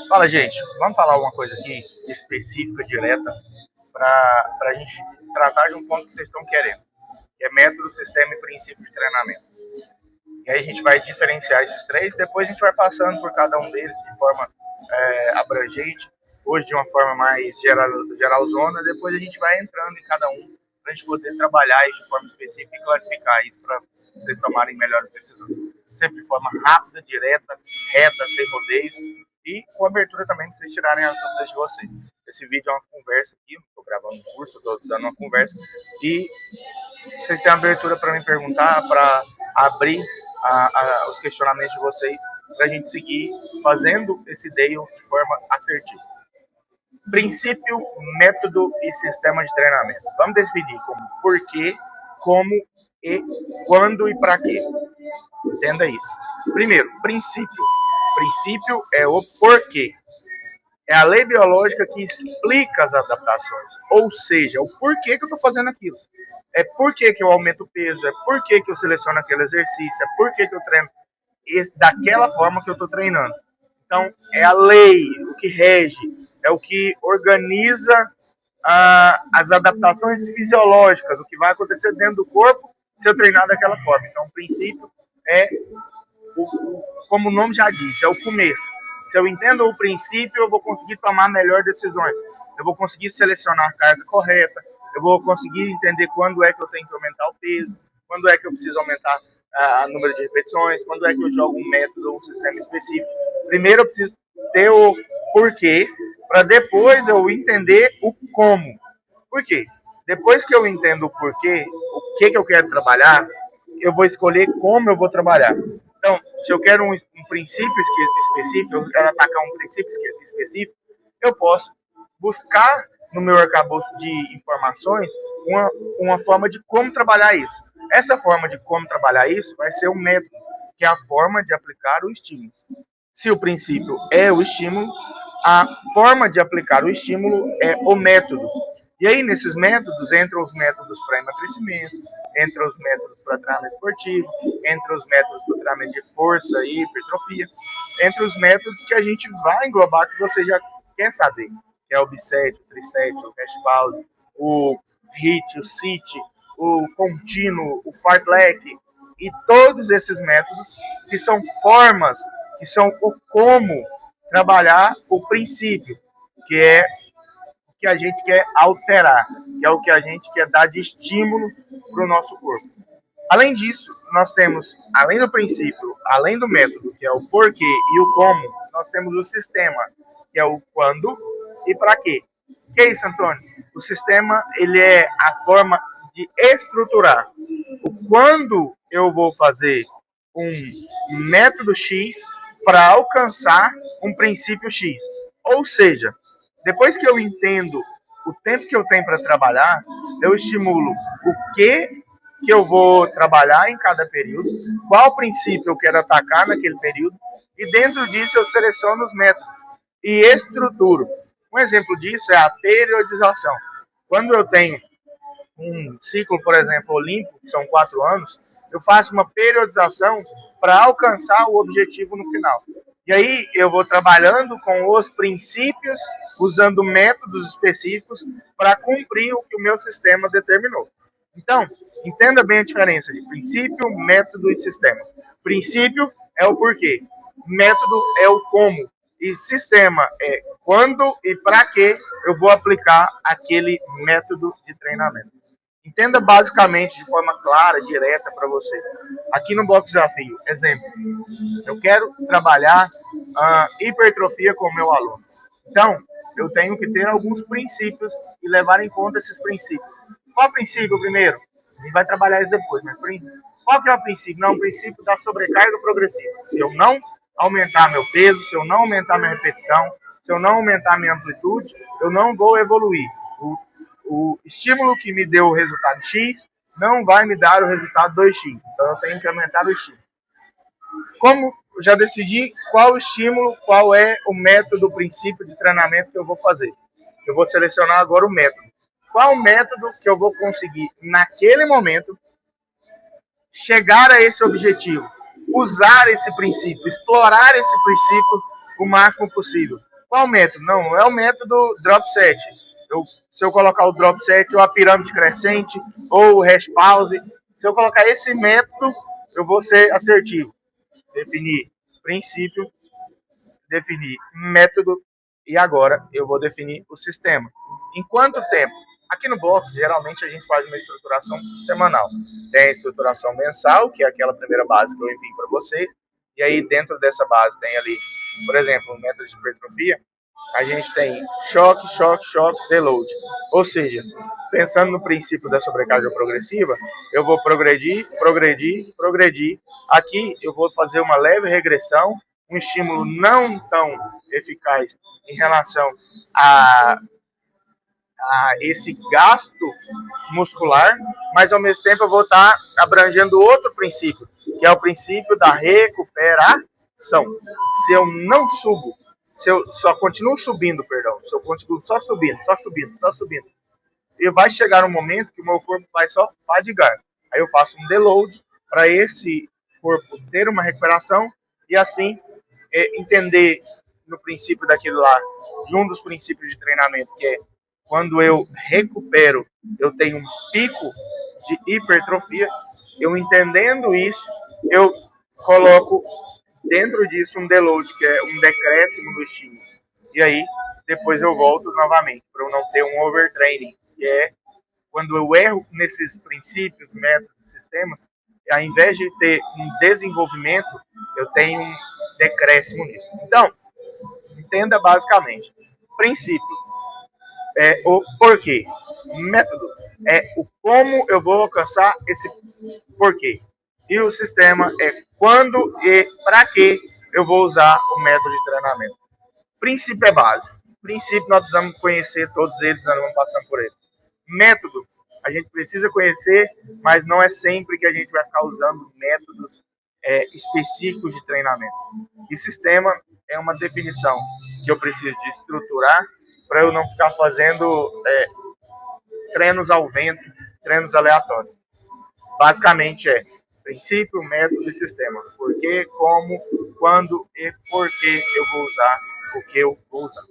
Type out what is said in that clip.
Fala, gente. Vamos falar uma coisa aqui específica, direta, para a gente tratar de um ponto que vocês estão querendo, que é método, sistema e princípio de treinamento. E aí a gente vai diferenciar esses três, depois a gente vai passando por cada um deles de forma abrangente, hoje de uma forma mais geralzona, depois a gente vai entrando em cada um para a gente poder trabalhar isso de forma específica e clarificar isso para vocês tomarem melhores decisões. Sempre de forma rápida, direta, reta, sem rodeios e com abertura também para vocês tirarem as dúvidas de vocês. Esse vídeo é uma conversa aqui, estou gravando um curso, estou dando uma conversa e vocês têm abertura para me perguntar, para abrir os questionamentos de vocês, para a gente seguir fazendo esse DAIL de forma assertiva. Princípio, método e sistema de treinamento. Vamos definir como porquê, como e quando e para quê. Entenda isso. Primeiro, princípio. Princípio é o porquê. É a lei biológica que explica as adaptações. Ou seja, o porquê que eu estou fazendo aquilo. É porquê que eu aumento o peso, é porquê que eu seleciono aquele exercício, é porquê que eu treino daquela forma que eu estou treinando. Então, é a lei, o que rege, é o que organiza as adaptações fisiológicas, o que vai acontecer dentro do corpo se eu treinar daquela forma. Então, o princípio é, como o nome já diz, é o começo. Se eu entendo o princípio, eu vou conseguir tomar melhores decisões. Eu vou conseguir selecionar a carga correta, eu vou conseguir entender quando é que eu tenho que aumentar o peso, quando é que eu preciso aumentar o número de repetições, quando é que eu jogo um método ou um sistema específico. Primeiro eu preciso ter o porquê, para depois eu entender o como. Por quê? Depois que eu entendo o porquê, o que eu quero trabalhar, eu vou escolher como eu vou trabalhar. Então, se eu quero um princípio específico, eu quero atacar um princípio específico, eu posso buscar no meu arcabouço de informações uma forma de como trabalhar isso. Essa forma de como trabalhar isso vai ser o método, que é a forma de aplicar o estímulo. Se o princípio é o estímulo, a forma de aplicar o estímulo é o método. E aí, nesses métodos, entram os métodos para emagrecimento, entram os métodos para treinamento esportivo, entram os métodos para treinamento de força e hipertrofia, entre os métodos que a gente vai englobar, que você já quer saber, que é o bisete, o trisete, o hash pause, o HIIT, o sit, o contínuo, o fartlek, e todos esses métodos que são formas, que são o como trabalhar o princípio, que é o que a gente quer alterar, que é o que a gente quer dar de estímulo para o nosso corpo. Além disso, nós temos, além do princípio, além do método, que é o porquê e o como, nós temos o sistema, que é o quando e para quê. O que é isso, Antônio? O sistema, ele é a forma de estruturar o quando eu vou fazer um método X para alcançar um princípio X. Ou seja, depois que eu entendo o tempo que eu tenho para trabalhar, eu estimulo o que eu vou trabalhar em cada período, qual princípio eu quero atacar naquele período, e dentro disso eu seleciono os métodos e estruturo. Um exemplo disso é a periodização. Quando eu tenho um ciclo, por exemplo, olímpico, que são 4 anos, eu faço uma periodização para alcançar o objetivo no final. E aí eu vou trabalhando com os princípios, usando métodos específicos para cumprir o que o meu sistema determinou. Então, entenda bem a diferença de princípio, método e sistema. Princípio é o porquê, método é o como, e sistema é quando e para que eu vou aplicar aquele método de treinamento. Entenda basicamente, de forma clara, direta para você. Aqui no Box Desafio, exemplo, eu quero trabalhar hipertrofia com o meu aluno. Então, eu tenho que ter alguns princípios e levar em conta esses princípios. Qual princípio primeiro? A gente vai trabalhar isso depois, mas qual que é o princípio? Não, o princípio da sobrecarga progressiva. Se eu não aumentar meu peso, se eu não aumentar minha repetição, se eu não aumentar minha amplitude, eu não vou evoluir. O estímulo que me deu o resultado X não vai me dar o resultado 2X. Então eu tenho que aumentar o estímulo. Como eu já decidi qual o estímulo, qual é o método, o princípio de treinamento que eu vou fazer. Eu vou selecionar agora o método. Qual o método que eu vou conseguir, naquele momento, chegar a esse objetivo? Usar esse princípio, explorar esse princípio o máximo possível. Qual método? Não é o método drop set. Se eu colocar o drop set ou a pirâmide crescente ou o hash pause, se eu colocar esse método, eu vou ser assertivo. Definir princípio, definir método e agora eu vou definir o sistema. Em quanto tempo? Aqui no Box, geralmente a gente faz uma estruturação semanal. Tem a estruturação mensal, que é aquela primeira base que eu envio para vocês. E aí dentro dessa base tem ali, por exemplo, o método de hipertrofia. A gente tem choque, choque, choque, deload. Ou seja, pensando no princípio da sobrecarga progressiva, eu vou progredir, progredir, progredir. Aqui eu vou fazer uma leve regressão, um estímulo não tão eficaz em relação a esse gasto muscular, mas ao mesmo tempo eu vou estar abrangendo outro princípio, que é o princípio da recuperação. Se eu não subo, se eu só continuo subindo, perdão, se eu continuo só subindo, só subindo, só subindo, e vai chegar um momento que o meu corpo vai só fadigar. Aí eu faço um deload para esse corpo ter uma recuperação e assim entender no princípio daquilo lá, de um dos princípios de treinamento, que é quando eu recupero, eu tenho um pico de hipertrofia. Eu entendendo isso, eu coloco dentro disso um deload, que é um decréscimo do estímulo. E aí, depois eu volto novamente, para eu não ter um overtraining, que é quando eu erro nesses princípios, métodos, sistemas, ao invés de ter um desenvolvimento, eu tenho um decréscimo nisso. Então, entenda basicamente. Princípio é o porquê. Método é o como eu vou alcançar esse porquê. E o sistema é quando e para que eu vou usar o método de treinamento. Princípio é base. Princípio nós precisamos conhecer todos eles, nós vamos passando por eles. Método, a gente precisa conhecer, mas não é sempre que a gente vai ficar usando métodos específicos de treinamento. E sistema é uma definição que eu preciso de estruturar para eu não ficar fazendo treinos ao vento, treinos aleatórios. Basicamente é princípio, método e sistema. Por que, como, quando e por que eu vou usar o que eu vou usar.